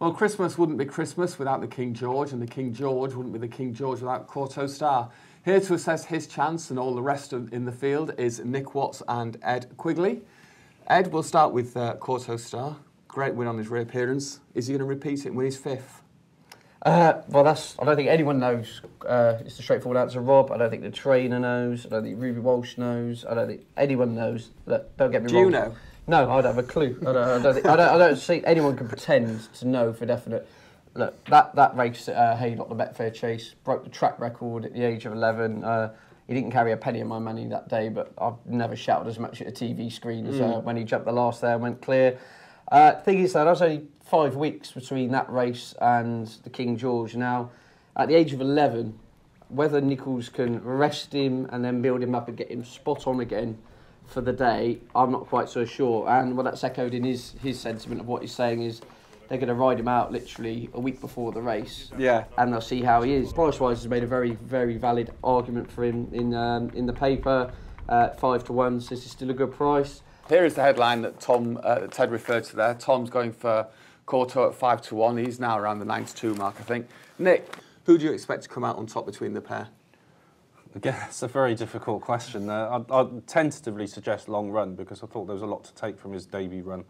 Well, Christmas wouldn't be Christmas without the King George, and the King George wouldn't be the King George without Courtauld Star. Here to assess his chance and all the rest in the field is Nick Watts and Ed Quigley. Ed, we'll start with Courtauld Star. Great win on his reappearance. Is he going to repeat it and win his 5th? Well, I don't think anyone knows. It's the straightforward answer, Rob. I don't think the trainer knows. I don't think Ruby Walsh knows. I don't think anyone knows. Look, don't get me wrong. Do you know? No, I don't have a clue. I don't see anyone can pretend to know for definite. Look, that race at Haydock, the Betfair Chase, broke the track record at the age of 11. He didn't carry a penny of my money that day, but I've never shouted as much at a TV screen as when he jumped the last there and went clear. Thing is, though, that was only 5 weeks between that race and the King George. Now, at the age of 11, whether Nichols can rest him and then build him up and get him spot on again for the day, I'm not quite so sure. And what that's echoed in his sentiment of what he's saying is they're going to ride him out literally a week before the race. Yeah. And they'll see how he is. Price-wise has made a very, very valid argument for him in the paper. 5 to 1 says it's still a good price. Here is the headline that Ted referred to there. Tom's going for Courtauld at 5 to 1. He's now around the 9 to 2 mark, I think. Nick, who do you expect to come out on top between the pair? Again, it's a very difficult question. I'd tentatively suggest Long Run because I thought there was a lot to take from his debut run.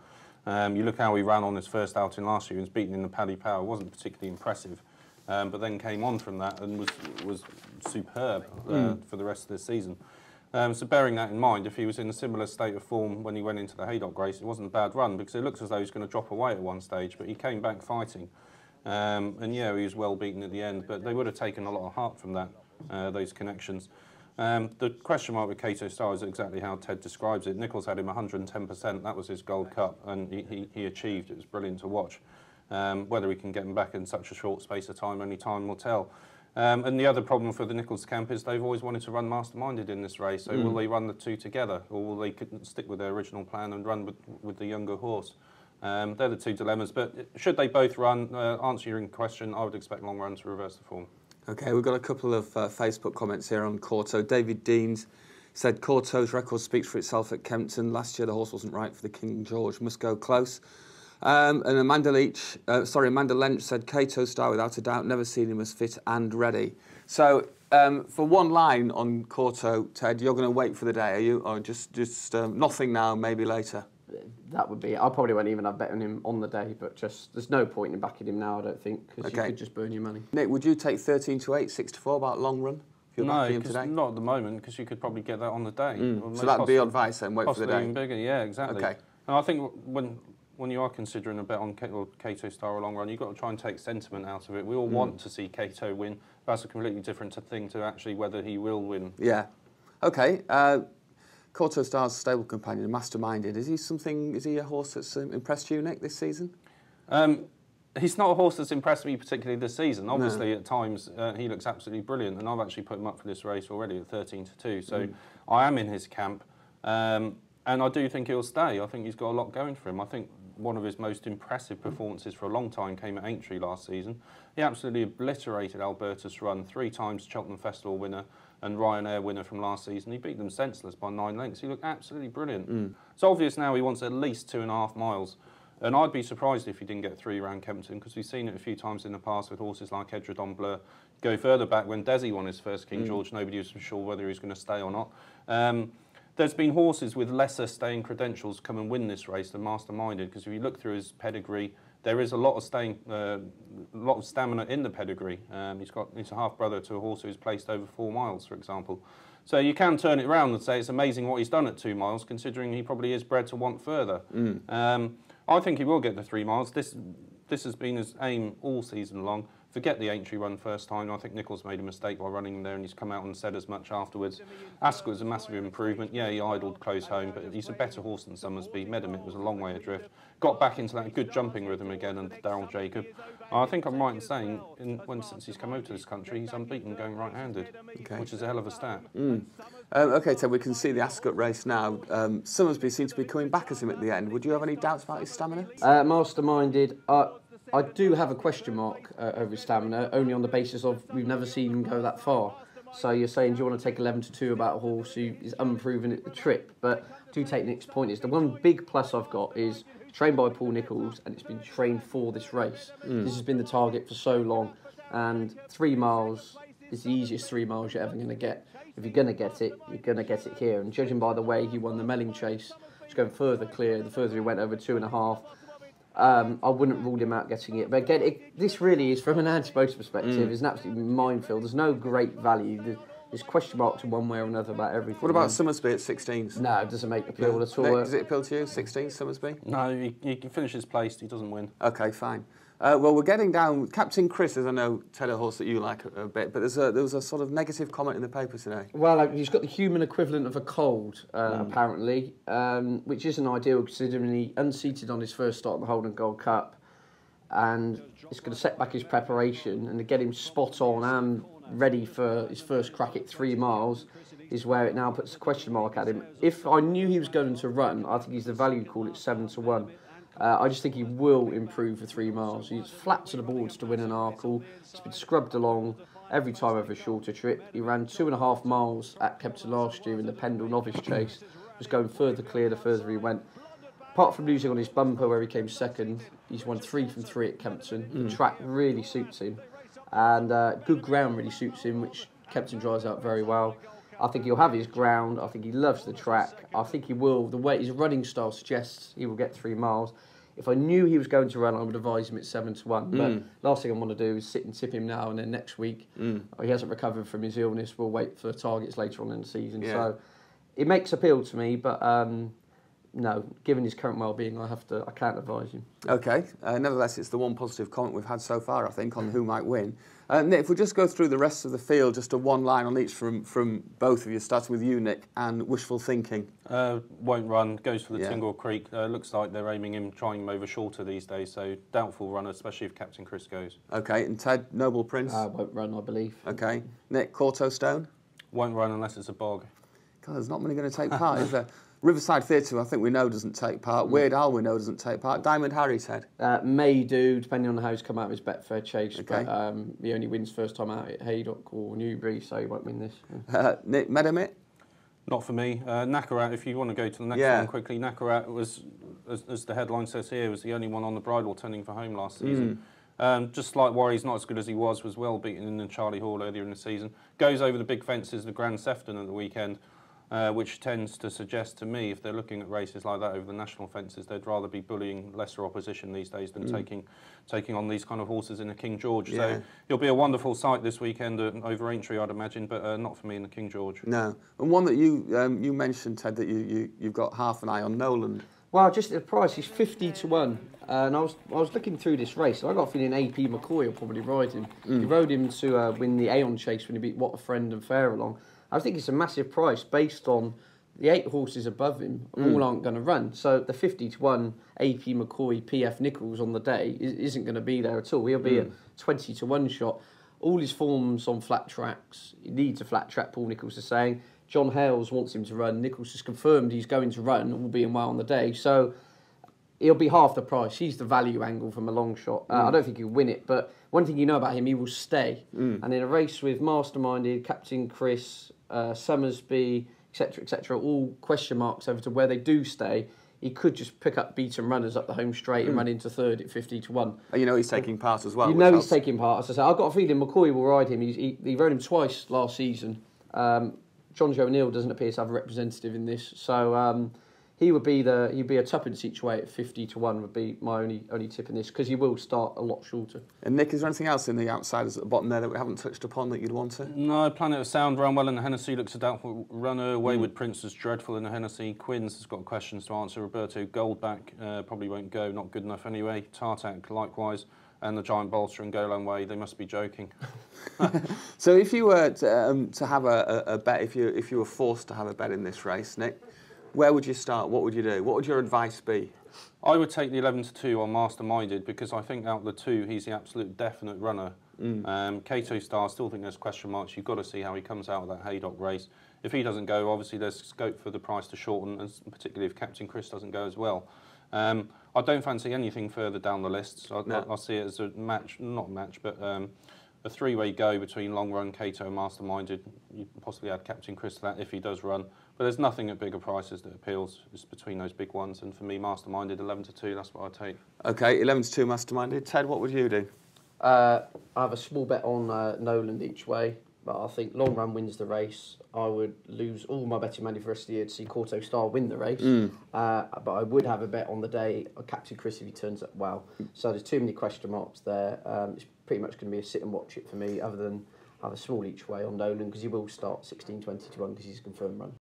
You look how he ran on his first outing last year. He was beaten in the Paddy Power. It wasn't particularly impressive, but then came on from that and was superb for the rest of the season. So bearing that in mind, if he was in a similar state of form when he went into the Haydock race, it wasn't a bad run because it looks as though he's going to drop away at one stage, but he came back fighting. And yeah, he was well beaten at the end, but they would have taken a lot of heart from that, those connections. The question mark with Courtauld Star is exactly how Ted describes it. Nichols had him 110%, that was his Gold Cup, and he achieved. It was brilliant to watch. Whether he can get him back in such a short space of time, only time will tell. And the other problem for the Nichols camp is they've always wanted to run masterminded in this race, so will they run the two together, or will they stick with their original plan and run with the younger horse? They're the two dilemmas, but should they both run, answering your question, I would expect Long Run to reverse the form. OK, we've got a couple of Facebook comments here on Courtauld. David Deans said Courtauld's record speaks for itself at Kempton. Last year the horse wasn't right for the King George, must go close. And Amanda Lynch said Courtauld Star without a doubt, never seen him as fit and ready. So for one line on Courtauld, Ted, you're going to wait for the day, are you? Or just nothing now, maybe later? That would be. I probably won't even have bet on him on the day, but just there's no point in backing him now, I don't think, because you could just burn your money. Nick, would you take 13 to 8, 6 to 4 about Long Run? If you're no, him today? Not at the moment, because you could probably get that on the day. So that'd be advice then, wait for the day? Even bigger, yeah, exactly. Okay. And I think when you are considering a bet on Courtauld Star or Long Run, you've got to try and take sentiment out of it. We all want to see Courtauld win. That's a completely different thing to actually whether he will win. Yeah. OK. Courtauld Star's stable companion, masterminded. Is he a horse that's impressed you, Nick, this season? He's not a horse that's impressed me particularly this season. Obviously, at times, he looks absolutely brilliant, and I've actually put him up for this race already at 13 to 2. So I am in his camp, and I do think he'll stay. I think he's got a lot going for him. I think one of his most impressive performances for a long time came at Aintree last season. He absolutely obliterated Albertus Run, 3 times Cheltenham Festival winner and Ryanair winner from last season. He beat them senseless by 9 lengths. He looked absolutely brilliant. It's obvious now he wants at least 2.5 miles. And I'd be surprised if he didn't get 3 around Kempton, because we've seen it a few times in the past with horses like Edredon Bleu. Go further back, when Desi won his first King George, nobody was sure whether he was going to stay or not. There's been horses with lesser staying credentials come and win this race than masterminded, because if you look through his pedigree, there is a lot of stamina in the pedigree. He's a half brother to a horse who's placed over 4 miles, for example. So you can turn it around and say it's amazing what he's done at 2 miles, considering he probably is bred to want further. I think he will get the 3 miles. This has been his aim all season long. Forget the Aintree run first time. I think Nichols made a mistake by running him there, and he's come out and said as much afterwards. Ascot was a massive improvement. Yeah, he idled close home, but he's a better horse than Summersby. Medamit was a long way adrift. Got back into that good jumping rhythm again under Daryl Jacob. I think I'm right in saying, since he's come over to this country, he's unbeaten going right-handed, which is a hell of a stat. OK, so we can see the Ascot race now. Summersby seems to be coming back as him at the end. Would you have any doubts about his stamina? Masterminded. I do have a question mark over his stamina, only on the basis of we've never seen him go that far. So you're saying, do you want to take 11 to 2 about a horse who is unproven at the trip? But do take Nick's point is the one big plus I've got is, trained by Paul Nicholls, and it's been trained for this race. This has been the target for so long, and 3 miles is the easiest 3 miles you're ever going to get. If you're going to get it, you're going to get it here. And judging by the way he won the Melling Chase, he's going further clear. The further he went over 2.5. I wouldn't rule him out getting it. But again, this really is, from an anti-motor perspective, is an absolute minefield. There's no great value. There's question marks in one way or another about everything. What about Summersby at 16s? No, it doesn't make appeal at all. Nick, does it appeal to you, 16, Summersby? No, he finishes placed, he doesn't win. Okay, fine. Well, we're getting down. Captain Chris, as I know, Ted, a horse that you like a bit, but there was a sort of negative comment in the paper today. Well, he's got the human equivalent of a cold, apparently, which isn't ideal considering he unseated on his first start in the Holden Gold Cup, and it's going to set back his preparation, and to get him spot on and ready for his first crack at 3 miles is where it now puts a question mark at him. If I knew he was going to run, I think he's the value call at 7-1. I just think he will improve for 3 miles. He's flat to the boards to win an Arkle. He's been scrubbed along every time over a shorter trip. He ran 2.5 miles at Kempton last year in the Pendle Novice Chase. Was going further clear the further he went. Apart from losing on his bumper where he came second, he's won 3 from 3 at Kempton. The track really suits him. And good ground really suits him, which Kempton dries out very well. I think he'll have his ground. I think he loves the track. I think he will. The way his running style suggests he will get 3 miles. If I knew he was going to run, I would advise him at 7-1. But last thing I want to do is sit and tip him now, and then next week he hasn't recovered from his illness. We'll wait for targets later on in the season. Yeah. So it makes appeal to me, but no, given his current well-being, I can't advise him. Okay. Nevertheless, it's the one positive comment we've had so far, I think, on who might win. Nick, if we just go through the rest of the field, just a one line on each from both of you, starting with you, Nick, and wishful thinking. Won't run, goes for the Tingle Creek. Looks like they're trying him over shorter these days, so doubtful runner, especially if Captain Chris goes. Okay, and Ted, Noble Prince? Won't run, I believe. Okay. Nick, Corto Stone? Won't run unless it's a bog. God, there's not many going to take part, is there? Riverside Theatre, I think we know, doesn't take part. Weird Al, we know, doesn't take part. Diamond Harry, Ted? May do, depending on how he's come out of his Betfair Chase. Okay. But he only wins first time out at Haydock or Newbury, so he won't win this. Nick, Medamit? Not for me. Nakarat, if you want to go to the next one quickly, Nakarat was, as the headline says here, was the only one on the bridle turning for home last season. Just like worries, not as good as he was well beaten in the Charlie Hall earlier in the season. Goes over the big fences, the Grand Sefton at the weekend. Which tends to suggest to me, if they're looking at races like that over the national fences, they'd rather be bullying lesser opposition these days than taking on these kind of horses in the King George. Yeah. So it'll be a wonderful sight this weekend over Aintree, I'd imagine, but not for me in the King George. No. And one that you mentioned, Ted, that you've got half an eye on, Noland. Well, just the price, he's 50-1. And I was looking through this race, and I got a feeling AP McCoy will probably ride him. He rode him to win the Aeon Chase when he beat What a Friend and Fairalong. I think it's a massive price based on the 8 horses above him all aren't going to run. So the 50-1 AP McCoy, PF Nicholls on the day isn't going to be there at all. He'll be a 20-1 shot. All his forms on flat tracks. He needs a flat track, Paul Nicholls is saying. John Hales wants him to run. Nicholls has confirmed he's going to run, all being well on the day. So he'll be half the price. He's the value angle from a long shot. I don't think he'll win it, but one thing you know about him, he will stay. And in a race with Masterminded, Captain Chris, Summersby, etc., all question marks over to where they do stay, he could just pick up beaten runners up the home straight and run into third at 50-1. And you know he's taking part as well. You know he's taking part. As I say, I've got a feeling McCoy will ride him. He rode him twice last season. John Joe O'Neill doesn't appear to have a representative in this, so he'd be a tuppence each way at 50-1 would be my only tip in this, because he will start a lot shorter. And Nick, is there anything else in the outsiders at the bottom there that we haven't touched upon that you'd want to? No, Planet of Sound ran well in the Hennessy, looks a doubtful runner. Wayward Prince is dreadful in the Hennessy. Quinns has got questions to answer. Roberto Goldback probably won't go, not good enough anyway. Tartak likewise. And the Giant Bolster and Golan Way, they must be joking. So if you were to have a bet, if you were forced to have a bet in this race, Nick, where would you start? What would you do? What would your advice be? I would take the 11-2 on Masterminded, because I think out of the two, he's the absolute definite runner. Cato Star, I still think there's question marks. You've got to see how he comes out of that Haydock race. If he doesn't go, obviously there's scope for the price to shorten, particularly if Captain Chris doesn't go as well. I don't fancy anything further down the list. So I see it as a match, not match, but a three-way go between Long Run, Cato and Masterminded. You can possibly add Captain Chris to that if he does run. But there's nothing at bigger prices that appeals. It's between those big ones. And for me, Masterminded 11-2. That's what I take. Okay, 11-2 Masterminded. Ted, what would you do? I have a small bet on Noland each way, but I think long run wins the race. I would lose all my betting money for the rest of the year to see Corto Star win the race. But I would have a bet on the day of Captain Chris if he turns up well. So there's too many question marks there. It's pretty much going to be a sit and watch it for me, other than have a small each way on Nolan, because he will start 16-20 to 1 because he's a confirmed run.